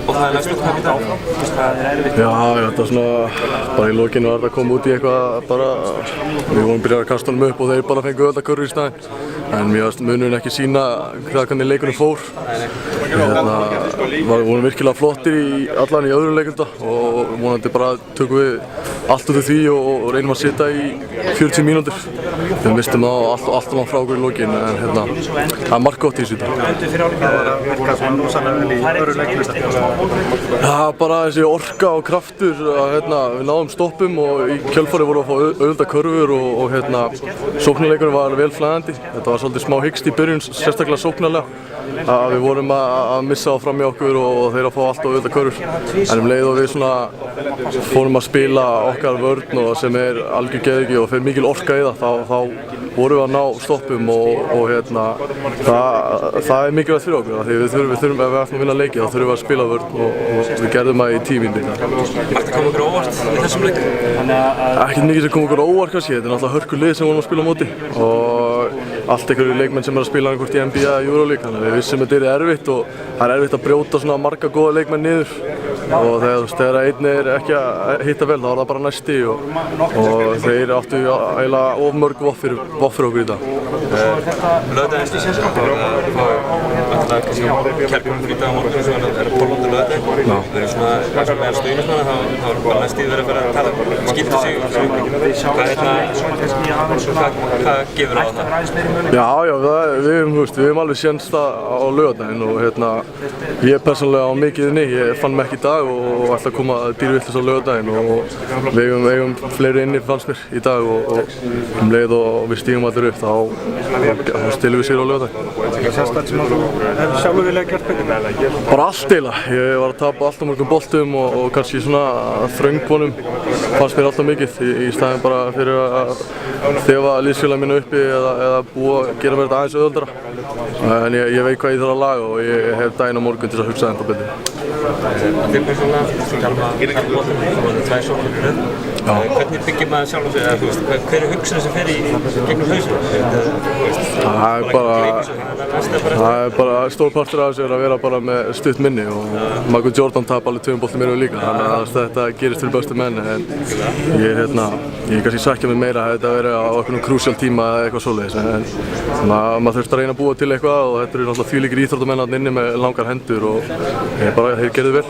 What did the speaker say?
Og það næst upp hvað í dag? Já, þetta var svona, bara í lokinu var þetta að koma út í eitthvað bara, við vorum byrjað að kasta honum upp og þeir bara fengu öll að körfu í staðinn. En mér varst munurinn ekki sína hvernig leikunum fór. Við vorum virkilega flottir allan í öðrum leikunda og vonandi bara tökum við allt út af því og reynum að sitja í 40 mínútur. Við mistum það allt frá okkur í lokinu, en það er margt gott í þessu Já, bara þessi orka og kraftur að við náðum stoppum og í kjölfarið vorum við að fá auðvelda körfur og sóknarleikurinn var vel flæðandi. Þetta var svolítið smá hikst í byrjun, sérstaklega sóknarlega. Við vorum að missa á fram í okkur og þeir að fá allt á auðvelda körfur. En leið og við fórum að spila okkar vörn og sem er algjör geðviki og fer mikil orka í það, þá vorum við að ná stoppum og það er mikilvægt fyrir okkur. Því við þurfum, ef við ætlum að vinna leiki, þá þurfum við að spila vörn og við gerðum það í 10 mínútur. Margt kom okkur óvart í þessum leik? Ekkert mikið sem kom okkur óvart kannski, þetta er náttúrulega hörkulið sem við vorum að spila á móti og allt einhverju leikmenn sem að spila hvort í NBA eða Euroleague, þannig að við vissum að þetta er erfitt og það er erfitt að brjóta svona marga góða leikmenn niður og þegar einn er ekki að hitta vel þá er það bara næsti og þeir áttu eiginlega of mörg voff fyrir okkur í dag. Laugardaginn Keflavík fyrir í dag á morgun sem er 12. laugardaginn. Það er svona meðal stuðningsmanna, þá er bara næst í verið að fara að tala skipta sig. Hvað gefur á það? Já, við höfum alveg sénst það á laugardaginn og ég persónulega á mikið inni. Ég fann mig ekki í dag og ætla að koma dýrvitlaus á laugardaginn og við eigum fleiri inni fannst mér í dag og leið og við stígum allir upp þá stilum við sér á laugardaginn. Sérstaklega sem þú hefur sjálfur viljað gert betur? Bara allt eiginlega. Ég var að tapa alltaf mörgum boltum og kannski svona þröngbonum fannst mér alltaf mikið í staðinn bara fyrir að þefa liðsfélaga mínu uppi eða búa að gera mér þetta aðeins auðveldara. En ég veit hvað ég þarf að laga og ég hef daginn á morgun til að hugsa þetta betur. Þið persónulega, þú tala boltum, þú voru 2 sóknir í röð. Hvernig byggir maður sjálf sig, eða hver er hugsunin sem fer í gegnum hausinn? Það er bara stór partur af þessu að vera bara með stutt minni og Michael Jordan tap alveg 2 boltum í röð líka, þannig að þetta gerist fyrir bestu menn. En ég kannski sækja mig meira að þetta veri á einhvern krúsjál tíma eða eitthvað svoleiðis, en maður þurfti að reyna að búa til eitthvað og þetta eru náttúrulega þvílíkir íþróttamenn þarna inni með langar hendur og þeir gerðu vel.